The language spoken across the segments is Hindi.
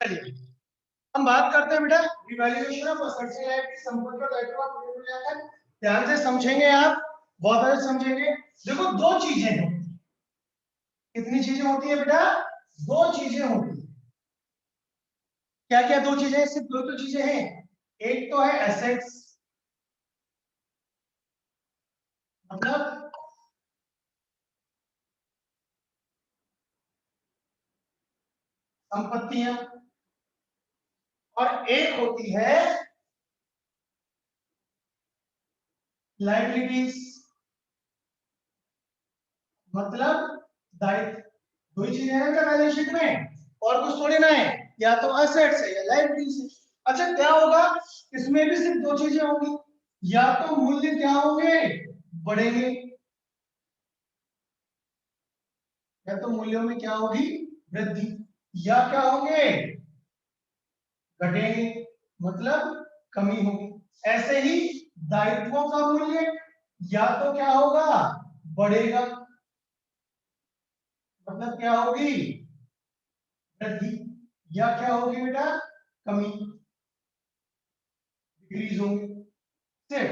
चलिए हम बात करते हैं बेटा revaluation of assets and liabilities, संपत्ति और दायित्व का मूल्यांकन। ध्यान से समझेंगे आप, बहुत अच्छे समझेंगे। देखो दो चीजें हैं। कितनी चीजें होती है बेटा? दो चीजें होती है। क्या क्या दो चीजें? सिर्फ दो तो चीजें हैं। एक तो है एसेट्स, मतलब संपत्तियां, और एक होती है लायबिलिटीज, मतलब दायित्व। दो ही चीजें हैं बैलेंस शीट में, और कुछ थोड़ी ना है। या तो एसेट्स है या लायबिलिटीज है। अच्छा क्या होगा? इसमें भी सिर्फ दो चीजें होंगी। या तो मूल्य क्या होंगे? बढ़ेंगे, या तो मूल्यों में क्या होगी? वृद्धि। या क्या होंगे? घटेंगे, मतलब कमी होगी। ऐसे ही दायित्वों का मूल्य या तो क्या होगा? बढ़ेगा, मतलब क्या होगी? वृद्धि। या क्या होगी बेटा? कमी, डिक्रीज होंगे।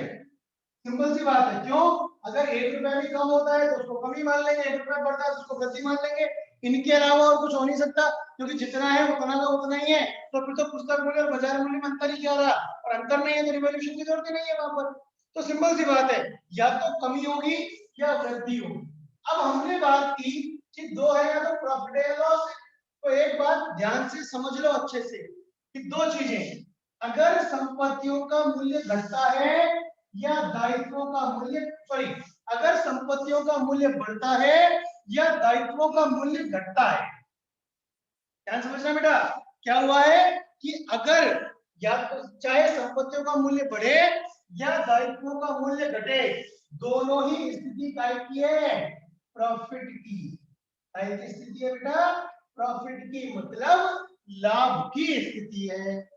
सिंपल सी बात है। क्यों? अगर 1 रुपया भी कम होता है तो उसको कमी मान लेंगे, 1 रुपया बढ़ता है तो उसको वृद्धि मान लेंगे। इनके अलावा और कुछ हो नहीं सकता, क्योंकि जितना है उतना का उतना ही है। तो फिर तो पुस्तक मूल्य और बाजार मूल्य में अंतर ही क्या रहा? और अंतर नहीं है तो रिवॉल्यूशन की जरूरत ही नहीं है वहां पर। तो सिंपल सी बात है, या तो कमी होगी या वृद्धि होगी। अब हमने बात की कि दो है, या तो प्रॉफिट है या लॉस है। तो एक बात ध्यान से समझ लो अच्छे से कि दो चीजें हैं। अगर संपत्तियों का मूल्य घटता है या दायित्वों का मूल्य, सॉरी, अगर संपत्तियों का मूल्य बढ़ता है या दायित्वों का मूल्य घटता है। ध्यान समझना बेटा, क्या हुआ है कि अगर या तो चाहे संपत्तियों का मूल्य बढ़े या दायित्वों का मूल्य घटे, दोनों ही स्थिति काय की है? प्रॉफिट की। काय की स्थिति है बेटा? प्रॉफिट की, मतलब लाभ की स्थिति है।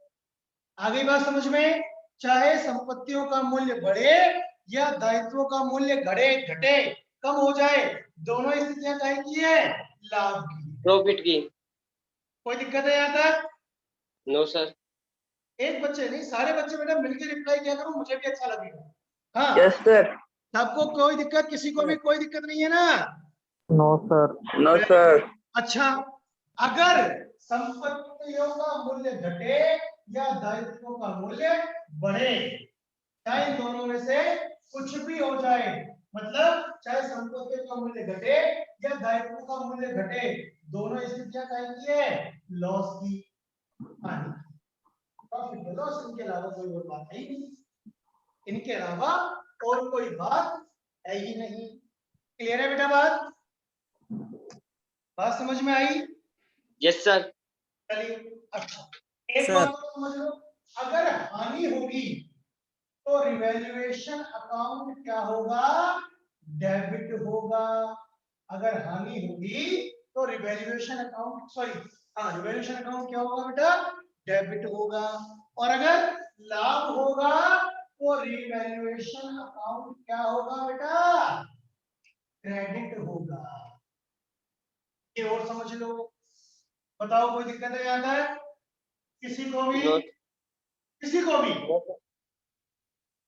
आ गई बात समझ में? चाहे संपत्तियों का मूल्य बढ़े या दायित्वों का मूल्य घटे घटे कम हो जाए, दोनों स्थितियां काय की है? लाभ की, प्रॉफिट की। कोई दिक्कत है यहाँ तक? No sir. एक बच्चे नहीं, सारे बच्चे बेटा मिलकर रिप्लाई किया करो, मुझे भी अच्छा लगेगा। हाँ यस सर। सबको कोई दिक्कत? किसी को भी कोई दिक्कत नहीं है ना? No sir. No sir. अच्छा, अगर संपत्तियों का मूल्य घटे या दायित्वों का मूल्य बढ़े, चाहे इन दोनों में से कुछ भी हो जाए, मतलब चाहे संपत्तियों का मूल्य घटे या दायित्वों का मूल्य घटे, दोनों स्थितियां काय की है? लॉस की, हानि। प्रॉफिट और लॉस, इनके अलावा कोई और बात है ही नहीं। इनके अलावा और कोई बात है ही नहीं। क्लियर है बेटा बात? बात समझ में आई? Yes sir. चलिए अच्छा, एक बात तो समझ लो, अगर हानि होगी तो रिवैल्यूएशन अकाउंट क्या होगा? डेबिट होगा। अगर हानि होगी तो रिवैल्यूएशन अकाउंट, सॉरी, हाँ, रिवैल्यूएशन अकाउंट क्या होगा बेटा? डेबिट होगा। और अगर लाभ होगा तो रिवैल्यूएशन अकाउंट क्या होगा बेटा? क्रेडिट होगा। ये और समझ लो। बताओ कोई दिक्कत है यहाँ तक? किसी को भी? नो। किसी को भी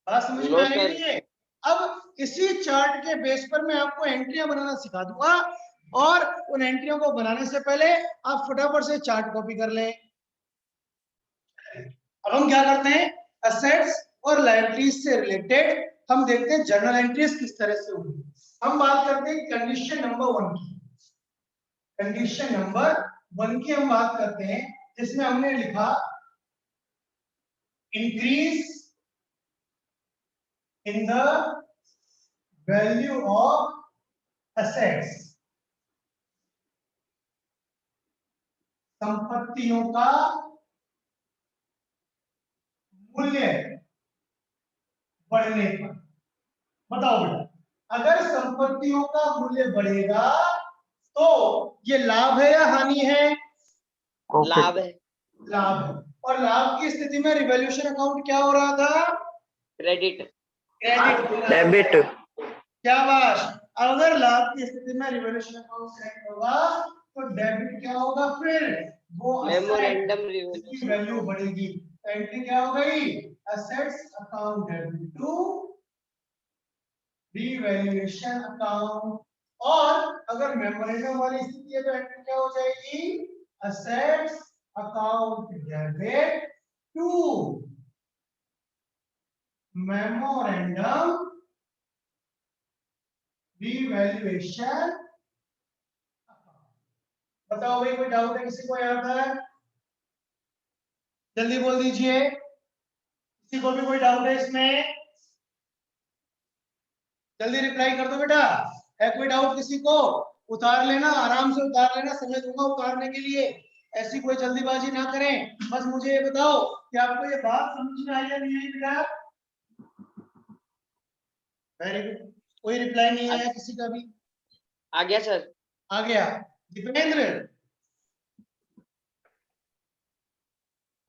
बात समझ में नो आ रही सर। नहीं है? अब इसी चार्ट के बेस पर मैं आपको एंट्रियां बनाना सिखा दूंगा, और उन एंट्रियों को बनाने से पहले आप फटाफट से चार्ट कॉपी कर लें। अब हम क्या करते हैं, असेट्स और लायबिलिटीज से रिलेटेड हम देखते हैं जर्नल एंट्रीज किस तरह से होंगी। हम बात करते हैं कंडीशन नंबर 1 की। कंडीशन नंबर 1 की हम बात करते हैं, जिसमें हमने लिखा increase in the value of assets, संपत्तियों का मूल्य बढ़ने पर। बताओ बेटा, अगर संपत्तियों का मूल्य बढ़ेगा तो ये लाभ है या हानि है? लाभ है। लाभ है। और लाभ की स्थिति में रिवैल्यूएशन अकाउंट क्या हो रहा था? क्रेडिट। Credit, debit. क्या बात। अगर लाभ की स्थिति में रिवैल्यूएशन अकाउंट क्रेडिट होगा तो डेबिट क्या होगा फिर, वो मेमोरेंडम की रिवॉल्यूशन वैल्यू बढ़ेगी। एंट्री क्या हो गई, assets account debit to revaluation account. और अगर मेमोरेंडम वाली स्थिति है तो एंट्री क्या हो जाएगी, assets account debit to memorandum revaluation. बताओ भाई, कोई डाउट है किसी को यहाँ पर, जल्दी बोल दीजिए, किसी को भी कोई डाउट है इसमें, जल्दी रिप्लाई कर दो बेटा। है कोई डाउट किसी को, उतार लेना, आराम से उतार लेना, समय दूंगा उतारने के लिए, ऐसी कोई जल्दीबाजी ना करें। बस मुझे ये बताओ कि आपको ये बात समझ में आई या नहीं आई बेटा। वेरी गुड, कोई रिप्लाई नहीं आया किसी का भी, आ गया सर। आ गया। दीपेंद्र,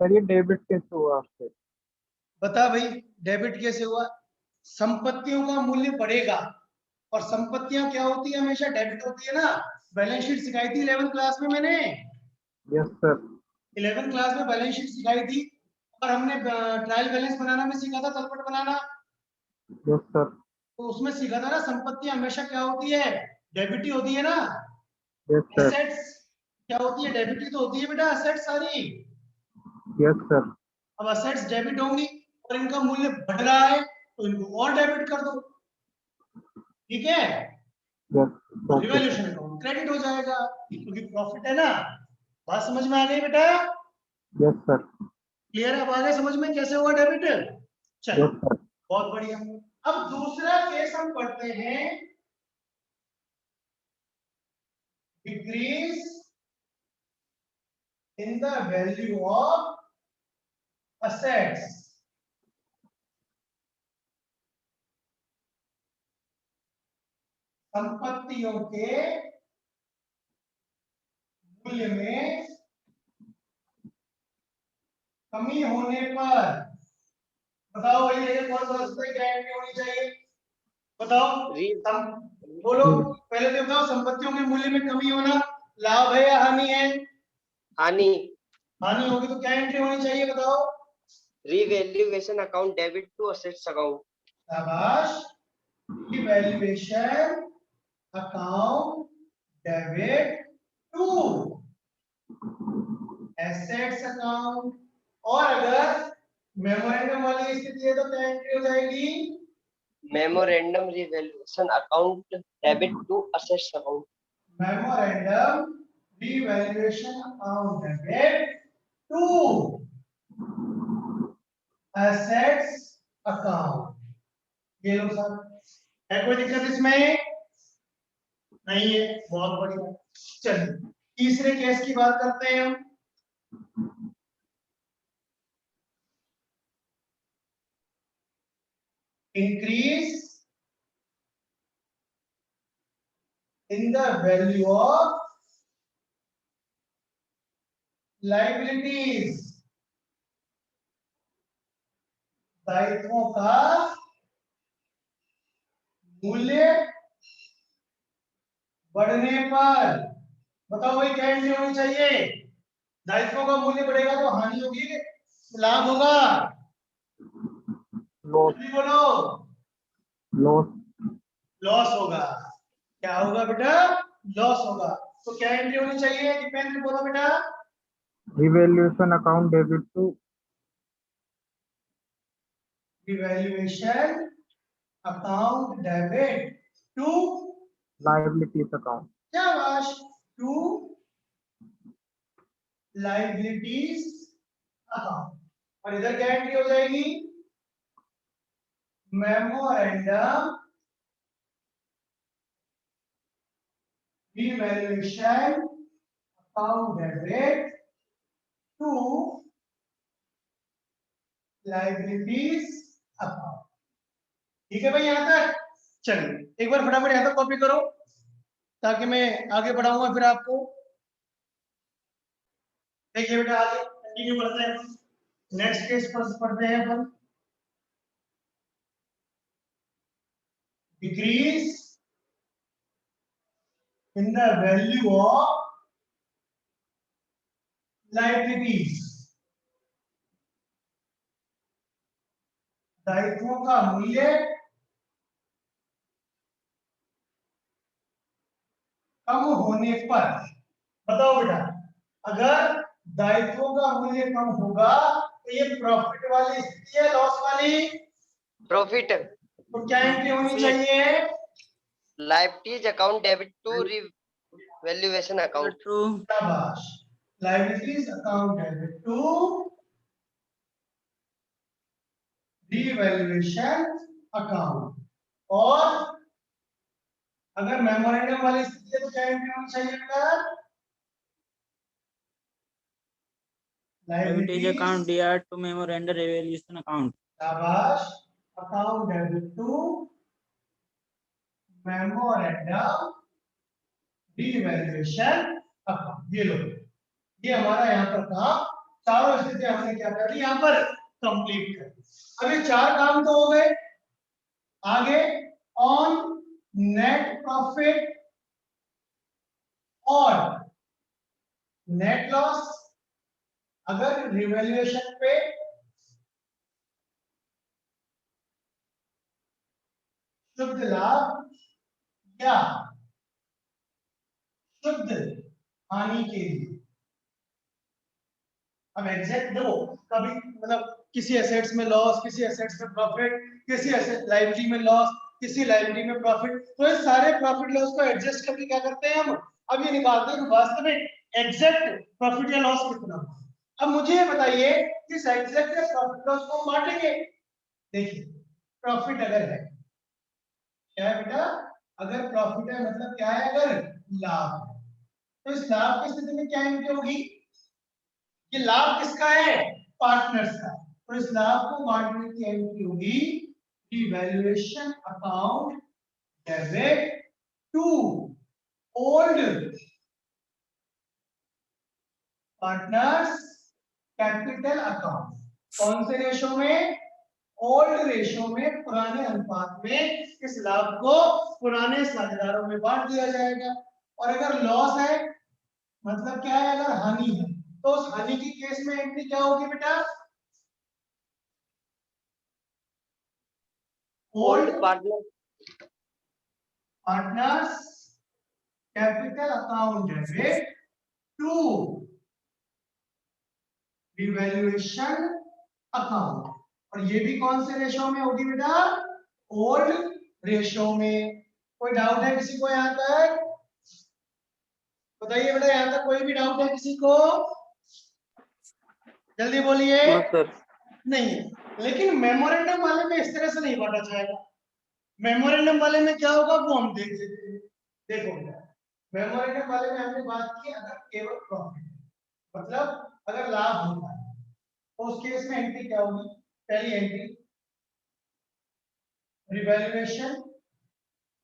सर ये डेबिट कैसे हुआ आपसे? बता भाई, डेबिट कैसे हुआ। संपत्तियों का मूल्य बढ़ेगा, और संपत्तियां क्या होती है, हमेशा डेबिट होती है ना। बैलेंस शीट सिखाई थी 11th क्लास में मैंने, यस सर। 11th क्लास में बैलेंस शीट सिखाई थी, और हमने ट्रायल बैलेंस बनाना भी सीखा था, तलपट बनाना। Yes sir. तो उसमें सीखा था ना, संपत्तियां हमेशा क्या होती है, डेबिट ही होती है ना। Yes sir. एसेट्स क्या होती है, डेबिट ही तो होती है बेटा, एसेट्स सारी। Yes sir. अब एसेट्स डेबिट होंगी और इनका मूल्य बढ़ रहा है, तो इनको और डेबिट कर दो, ठीक है। Yes. Okay. Revaluation account credit हो जाएगा, क्योंकि प्रॉफिट है ना। बात समझ में आ गई बेटा, यस सर। क्लियर है, अब आ गया समझ में कैसे हुआ डेबिट। चलो यस सर। बहुत बढ़िया। अब दूसरा केस हम पढ़ते हैं, decrease in the value of assets. संपत्तियों के मूल्य में कमी होने पर, बताओ भाई ये कौन सा रास्ता क्या एंट्री होनी चाहिए, बताओ। बोलो पहले तो बताओ, संपत्तियों के मूल्य में कमी होना लाभ है या हानि है। हानि। हानि होगी तो क्या एंट्री होनी चाहिए, बताओ। Revaluation account debit to assets account. शाबाश, revaluation account debit to assets account. और अगर मेमोरेंडम वाली स्थिति है तो क्या एंट्री हो जाएगी, memorandum revaluation account debit to assets account. Memorandum revaluation account debit to assets account. ये लो सर, है कोई दिक्कत इसमें, नहीं है, बहुत बढ़िया। चलिए तीसरे केस की बात करते हैं हम। Increase in the value of liabilities, दायित्वों का मूल्य बढ़ने पर। बताओ भाई क्या एंट्री होनी चाहिए, दायित्वों का मूल्य बढ़ेगा तो हानि होगी, लाभ होगा, लॉस। बोलो। लॉस। लॉस होगा, क्या होगा बेटा, लॉस होगा। तो क्या एंट्री होनी चाहिए, दीपेंद्र बोलो बेटा। Revaluation account debit to revaluation account debit to liabilities account. शाबाश, टू लाइबिलिटीज अकाउंट। और इधर क्या एंट्री हो जाएगी, memorandum revaluation account debit to liabilities account. ठीक है भाई यहां तक। चलिए एक बार फटाफट यहां तक कॉपी करो, ताकि मैं आगे बढ़ाऊंगा फिर आपको। देखिए बेटा आगे कंटिन्यू करते हैं, नेक्स्ट केस पर पढ़ते हैं अपन। Decrease in the value of liabilities, दायित्वों का मूल्य कम होने पर, बताओ बेटा, अगर दायित्वों का मूल्य कम होगा तो ये प्रॉफिट वाली स्थिति है, लॉस वाली? प्रॉफिट। तो क्या एंट्री होनी चाहिए? Liabilities account debit to revaluation account. शाबाश, liabilities account debit to revaluation account. और अगर मेमोरेंडम वाली स्थिति है तो क्या एंट्री होनी चाहिए बेटा? Liabilities account DR to memorandum revaluation account. शाबाश, account debit to memorandum revaluation account. ये लो, ये हमारा यहाँ पर काम, चारों स्थितियां हमने क्या कर दी यहाँ पर कंप्लीट कर दी। अब ये चार काम तो हो गए। आगे ऑन नेट प्रॉफिट और नेट लॉस, अगर रिवैल्यूएशन पे शुद्ध लाभ या शुद्ध हानि के लिए, अब एग्जैक्ट देखो, कभी मतलब किसी एसेट्स में लॉस, किसी एसेट्स में प्रॉफिट, किसी एसेट लायबिलिटी में लॉस, किसी लायबिलिटी में प्रॉफिट, तो ये सारे प्रॉफिट लॉस को एडजस्ट करके क्या करते हैं हम, अब ये निकालते हैं कि वास्तव में एग्जैक्ट प्रॉफिट या लॉस कितना हुआ। अब मुझे ये बताइए कि इस एग्जैक्ट या प्रॉफिट लॉस को हम बांटेंगे। देखिए, प्रॉफिट अगर है, क्या है बेटा, अगर प्रॉफिट है मतलब क्या है, अगर लाभ है, तो इस लाभ की स्थिति में क्या एंट्री होगी? ये लाभ किसका है? पार्टनर्स का। तो इस लाभ को बांटने की एंट्री होगी revaluation account debit to old partners capital account. कौन से रेशो में? ओल्ड रेशो में, पुराने अनुपात में इस लाभ को पुराने साझेदारों में बांट दिया जाएगा। और अगर लॉस है मतलब क्या है, अगर हानि है, तो उस हानि की केस में एंट्री क्या होगी बेटा? Old partners capital account debit to revaluation account. और ये भी कौन से रेशो में होगी बेटा? ओल्ड रेशो में। कोई डाउट है किसी को यहाँ तक? बताइए बेटा, यहाँ तक कोई भी डाउट है किसी को? जल्दी बोलिए। नहीं है, लेकिन मेमोरेंडम वाले में इस तरह से नहीं बांटा जाएगा। मेमोरेंडम वाले में क्या होगा वो हम देख लेते हैं। देखो, मेमोरेंडम वाले में हमने बात की अगर केवल प्रॉफिट मतलब अगर लाभ होता है तो उस केस में एंट्री क्या होगी? पहली entry revaluation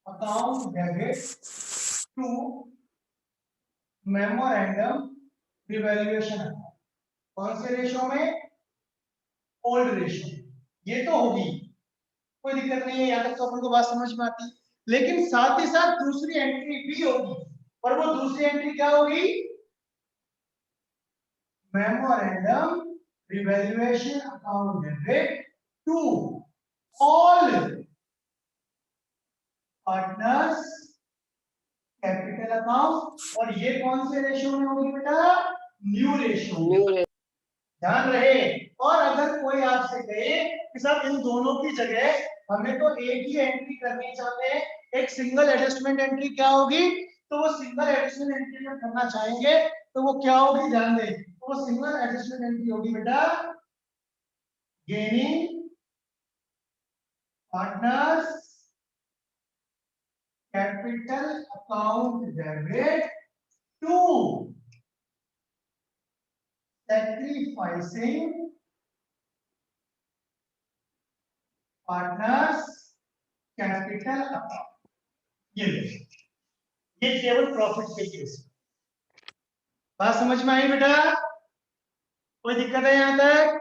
account debit to memorandum revaluation account. कौन से रेशो में? Old ratio. ये तो होगी, कोई दिक्कत नहीं है, यहाँ तक तो अपन को बात समझ में आती। लेकिन साथ ही साथ दूसरी एंट्री भी होगी, और वो दूसरी एंट्री क्या होगी? Memorandum revaluation account debit to all partners capital account. और ये कौन से रेशियो में होगी बेटा? New ratio. ध्यान रहे। और अगर कोई आपसे कहे कि साहब इन दोनों की जगह हमें तो एक ही एंट्री करनी चाहते हैं, एक सिंगल एडजस्टमेंट एंट्री, क्या होगी? तो वो सिंगल एडजस्टमेंट एंट्री जब करना चाहेंगे तो वो क्या होगी? ध्यान दें, तो वो सिंगल एडजस्टमेंट एंट्री होगी बेटा gaining partners capital account debit to sacrificing partners capital account. ये केवल प्रॉफिट के केस। बात समझ में आई बेटा? कोई दिक्कत है यहां तक?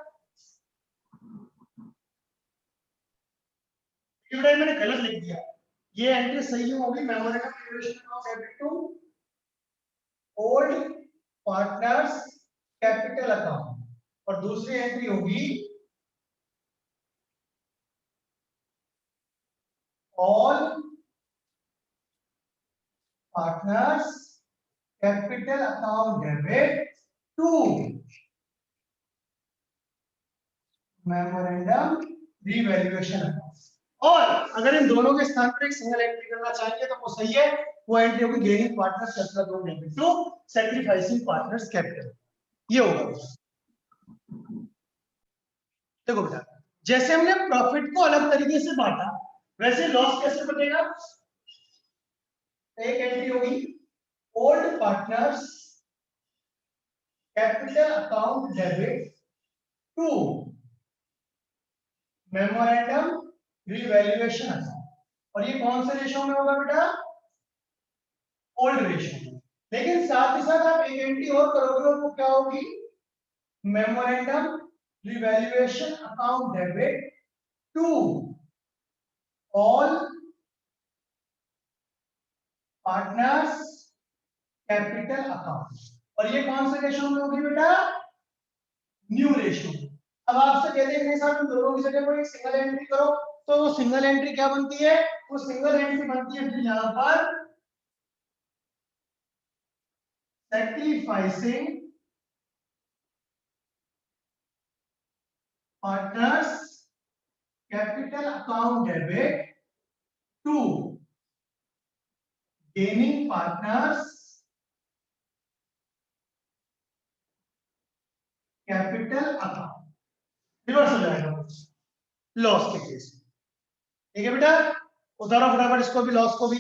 मैंने गलत लिख दिया, ये एंट्री सही होगी memorandum of debit to old partners capital account, और दूसरी एंट्री होगी all partners capital account debit to memorandum revaluation account. और अगर इन दोनों के स्थान पर एक सिंगल एंट्री करना चाहेंगे तो वो सही है, वो एंट्री होगी gaining partners capital account debit to sacrificing partners capital. ये होगा। देखो बेटा, जैसे हमने प्रॉफिट को अलग तरीके से बांटा, वैसे लॉस कैसे बनेगा? एक एंट्री होगी old partners capital account debit to memorandum revaluation account, और ये कौन से रेशो में होगा बेटा? ओल्ड रेशो में। लेकिन साथ ही साथ आप एक एंट्री और करोगे, और वो क्या होगी? Memorandum revaluation account debit to all partners capital account, और ये कौन से रेशो में होगी बेटा? New ratio. अब आपसे कहते हैं नहीं साहब इन दोनों की जगह पर एक सिंगल एंट्री करो, तो वो सिंगल एंट्री क्या बनती है? वो सिंगल एंट्री बनती है फिर यहां पर sacrificing partners capital account debit to gaining partners capital account। Reverse हो जाएगा लॉस के केस। ठीक है बेटा, उतारो फटाफट इसको भी, लॉस को भी।